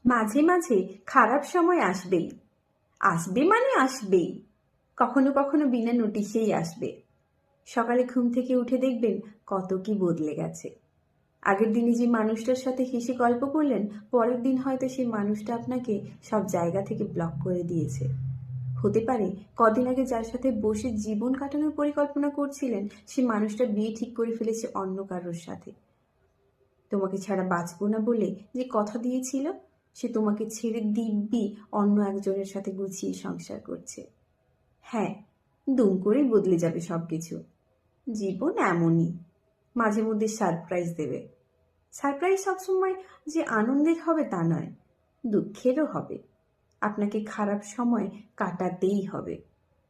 মাঝে মাঝে খারাপ সময় আসবেই। আসবে মানে আসবেই। কখনো কখনো বিনা নোটিশেই আসবে। সকালে ঘুম থেকে উঠে দেখবেন কত কি বদলে গেছে। আগের দিনে যে মানুষটার সাথে হেসে গল্প করলেন, পরের দিন হয়তো সেই মানুষটা আপনাকে সব জায়গা থেকে ব্লক করে দিয়েছে। হতে পারে কদিন আগে যার সাথে বসে জীবন কাটানোর পরিকল্পনা করছিলেন, সে মানুষটা বিয়ে ঠিক করে ফেলেছে অন্য কারোর সাথে। তোমাকে ছাড়া বাঁচবো না বলে যে কথা দিয়েছিল, সে তোমাকে ছেড়ে দিব্যি অন্য একজনের সাথে গুছিয়ে সংসার করছে। হ্যাঁ, দুম করেই বদলে যাবে সবকিছু। জীবন এমনই, মাঝে মধ্যে সারপ্রাইজ দেবে। সারপ্রাইজ সবসময় যে আনন্দের হবে তা নয়, দুঃখেরও হবে। আপনাকে খারাপ সময় কাটাতেই হবে।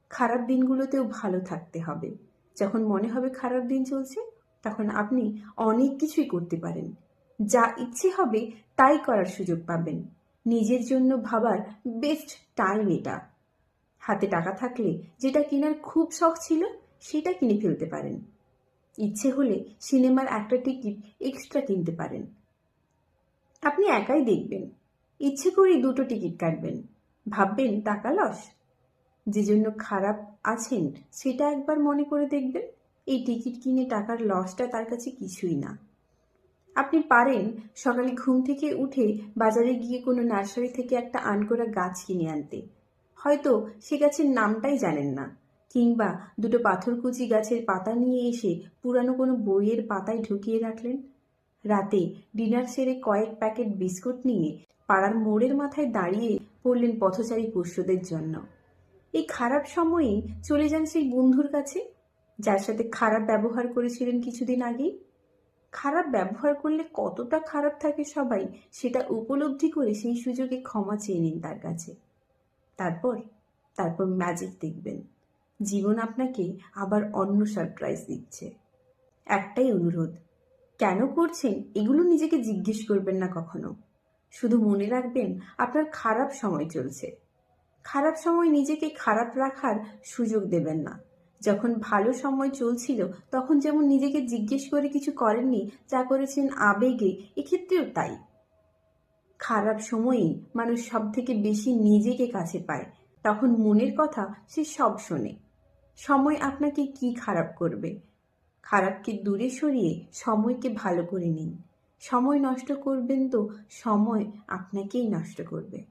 খারাপ দিনগুলোতেও ভালো থাকতে হবে। যখন মনে হবে খারাপ দিন চলছে, তখন আপনি অনেক কিছুই করতে পারেন। যা ইচ্ছে হবে তাই করার সুযোগ পাবেন। নিজের জন্য ভাবার বেস্ট টাইম এটা। হাতে টাকা থাকলে যেটা কেনার খুব শখ ছিল, সেটা কিনে ফেলতে পারেন। ইচ্ছে হলে সিনেমার একটা টিকিট এক্সট্রা কিনতে পারেন। আপনি একাই দেখবেন, ইচ্ছে করেই দুটো টিকিট কাটবেন। ভাববেন টাকা লস? যে জন্য খারাপ আছেন সেটা একবার মনে করে দেখবেন। এই টিকিট কিনে টাকার লসটা তার কাছে কিছুই না। আপনি পারেন সকালে ঘুম থেকে উঠে বাজারে গিয়ে কোনো নার্সারি থেকে একটা আনকোড়া গাছ কিনে আনতে। হয়তো সে গাছের নামটাই জানেন না, কিংবা দুটো পাথরকুচি গাছের পাতা নিয়ে এসে পুরানো কোনো বইয়ের পাতায় ঢুকিয়ে রাখলেন। রাতে ডিনার সেরে কয়েক প্যাকেট বিস্কুট নিয়ে পাড়ার মোড়ের মাথায় দাঁড়িয়ে পড়লেন পথচারী পোষ্যদের জন্য। এই খারাপ সময়েই চলে যান সেই বন্ধুর কাছে, যার সাথে খারাপ ব্যবহার করেছিলেন কিছুদিন আগেই। খারাপ ব্যবহার করলে কতটা খারাপ থাকে সবাই, সেটা উপলব্ধি করে সেই সুযোগে ক্ষমা চেয়ে নিন তার কাছে। তারপর তারপর ম্যাজিক দেখবেন। জীবন আপনাকে আবার অন্য সারপ্রাইজ দিচ্ছে। একটাই অনুরোধ, কেন করছেন এগুলো নিজেকে জিজ্ঞেস করবেন না কখনো। শুধু মনে রাখবেন আপনার খারাপ সময় চলছে। খারাপ সময় নিজেকে খারাপ রাখার সুযোগ দেবেন না। যখন ভালো সময় চলছিল তখন যেমন নিজেকে জিজ্ঞেস করে কিছু করেননি, যা করেছেন আবেগে, এক্ষেত্রেও তাই। খারাপ সময়েই মানুষ সব থেকে বেশি নিজেকে কাছে পায়। তখন মনের কথা সে সব শোনে। সময় আপনাকে কি খারাপ করবে? খারাপকে দূরে সরিয়ে সময়কে ভালো করে নিন। সময় নষ্ট করবেন তো সময় আপনাকেই নষ্ট করবে।